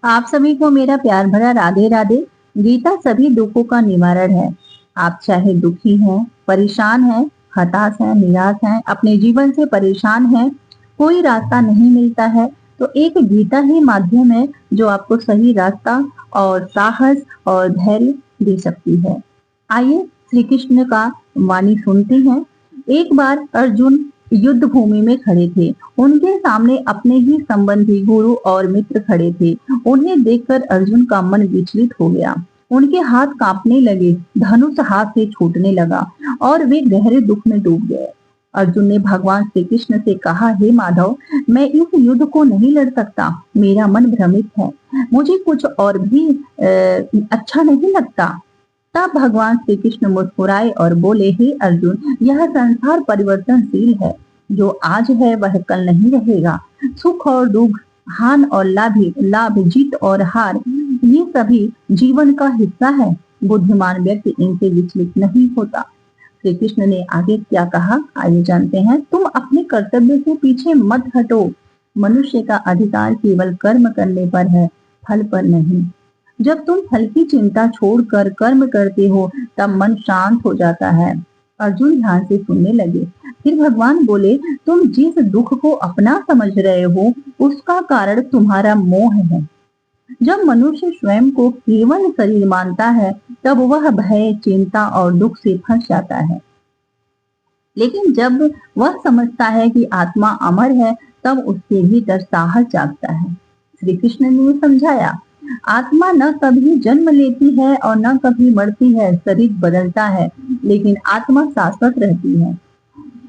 आप सभी को मेरा प्यार भरा राधे राधे। गीता सभी दुखों का निवारण है। आप चाहे दुखी हैं, परेशान हैं, हताश हैं, निराश हैं, अपने जीवन से परेशान हैं, कोई रास्ता नहीं मिलता है, तो एक गीता ही माध्यम है जो आपको सही रास्ता और साहस और धैर्य दे सकती है। आइए श्री कृष्ण का वाणी सुनते हैं। एक बार अर्जुन युद्ध भूमि में खड़े थे। उनके सामने अपने ही संबंधी गुरु और मित्र खड़े थे। उन्हें देखकर अर्जुन का मन विचलित हो गया। उनके हाथ कांपने लगे, धनुष हाथ से छूटने लगा और वे गहरे दुख में डूब गए। अर्जुन ने भगवान श्री कृष्ण से कहा, हे माधव, मैं इस युद्ध को नहीं लड़ सकता। मेरा मन भ्रमित है। मुझे कुछ और भी अच्छा नहीं लगता। तब भगवान श्री कृष्ण मुस्कुराए और बोले, हे अर्जुन, यह संसार परिवर्तनशील है। जो आज है वह कल नहीं रहेगा। सुख और दुख, हान और लाभ, जीत और हार, ये सभी जीवन का हिस्सा है। बुद्धिमान व्यक्ति इनसे विचलित नहीं होता। श्री कृष्ण ने आगे क्या कहा, आइए जानते हैं। तुम अपने कर्तव्य से पीछे मत हटो। मनुष्य का अधिकार केवल कर्म करने पर है, फल पर नहीं। जब तुम फल की चिंता छोड़कर कर्म करते हो तब मन शांत हो जाता है। अर्जुन ध्यान से सुनने लगे। फिर भगवान बोले, तुम जिस दुख को अपना समझ रहे हो उसका कारण तुम्हारा मोह है। जब मनुष्य स्वयं को केवल शरीर मानता है तब वह भय, चिंता और दुख से फंस जाता है। लेकिन जब वह समझता है कि आत्मा अमर है तब उसके भीतर साहस जागता है। श्री कृष्ण ने समझाया, आत्मा न कभी जन्म लेती है और न कभी मरती है। शरीर बदलता है लेकिन आत्मा शाश्वत रहती है।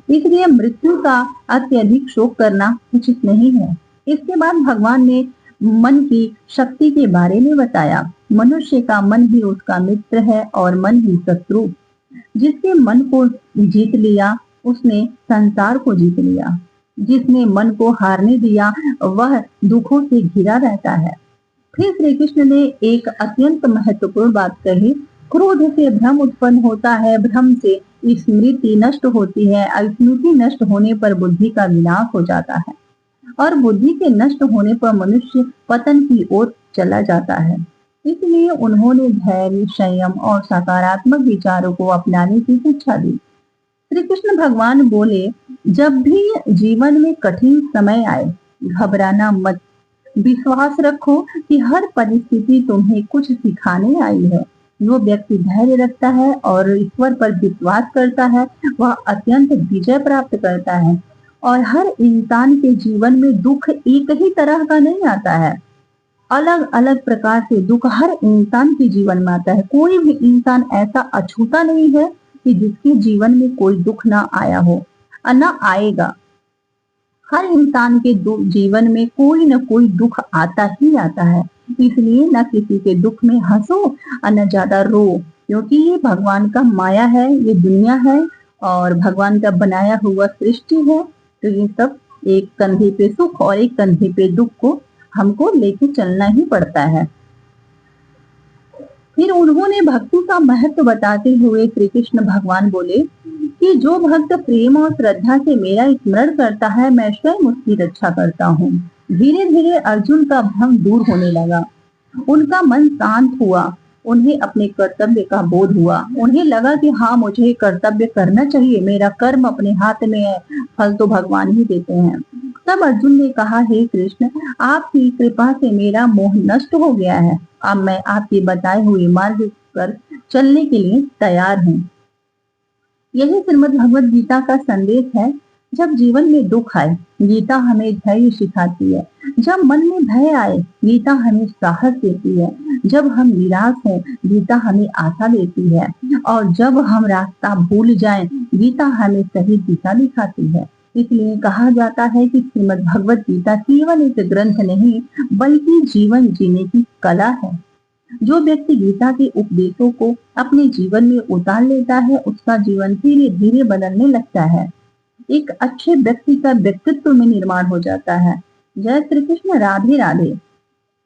इसलिए मृत्यु का अत्यधिक शोक करना उचित नहीं है। इसके बाद भगवान ने मन की शक्ति के बारे में बताया। मनुष्य का मन ही उसका मित्र है और मन ही शत्रु। जिसके मन को जीत लिया उसने संसार को जीत लिया। जिसने मन को हारने दिया वह दुखों से घिरा रहता है। फिर श्री कृष्ण ने एक अत्यंत महत्वपूर्ण बात कही। क्रोध से भ्रम उत्पन्न होता है, भ्रम से स्मृति नष्ट होती है, स्मृति नष्ट होने पर बुद्धि का विनाश हो जाता है और बुद्धि के नष्ट होने पर मनुष्य पतन की ओर चला जाता है। इसलिए उन्होंने धैर्य, संयम और सकारात्मक विचारों को अपनाने की शिक्षा दी। श्री कृष्ण भगवान बोले, जब भी जीवन में कठिन समय आए घबराना मत। विश्वास रखो कि हर परिस्थिति तुम्हें कुछ सिखाने आई है। जो व्यक्ति धैर्य रखता है और ईश्वर पर विश्वास करता है वह अत्यंत विजय प्राप्त करता है। और हर इंसान के जीवन में दुख एक ही तरह का नहीं आता है। अलग अलग प्रकार से दुख हर इंसान के जीवन में आता है। कोई भी इंसान ऐसा अछूता नहीं है कि जिसके जीवन में कोई दुख ना आया हो और ना आएगा। हर इंसान के जीवन में कोई न कोई दुख आता ही आता है। इसलिए न किसी के दुख में हंसो और न ज्यादा रो, क्योंकि ये भगवान का माया है, ये दुनिया है और भगवान का बनाया हुआ सृष्टि है। तो ये सब एक कंधे पे सुख और एक कंधे पे दुख को हमको लेके चलना ही पड़ता है। फिर उन्होंने भक्ति का महत्व बताते हुए श्री कृष्ण भगवान बोले कि जो भक्त प्रेम और श्रद्धा से मेरा स्मरण करता है मैं स्वयं उसकी रक्षा करता हूँ। धीरे धीरे अर्जुन का भ्रम दूर होने लगा। उनका मन शांत हुआ। उन्हें अपने कर्तव्य का बोध हुआ। उन्हें लगा कि हाँ, मुझे कर्तव्य करना चाहिए, मेरा कर्म अपने हाथ में है, फल तो भगवान ही देते हैं। तब अर्जुन ने कहा, हे कृष्ण, आपकी कृपा से मेरा मोह नष्ट हो गया है। अब मैं आपके बताए हुए मार्ग पर चलने के लिए तैयार हूँ। यही श्रीमद् भगवत गीता का संदेश है। जब जीवन में दुख आए गीता हमें धैर्य सिखाती है। जब मन में भय आए गीता हमें साहस देती है। जब हम निराश हों गीता हमें आशा देती है और जब हम रास्ता भूल जाएं गीता हमें सही दिशा दिखाती है। इसलिए कहा जाता है कि श्रीमद् भगवत गीता केवल एक ग्रंथ नहीं बल्कि जीवन जीने की कला है। जो व्यक्ति गीता के उपदेशों को अपने जीवन में उतार लेता है उसका जीवन धीरे धीरे बदलने लगता है। एक अच्छे व्यक्ति का व्यक्तित्व में निर्माण हो जाता है। जय श्री कृष्ण, राधे राधे।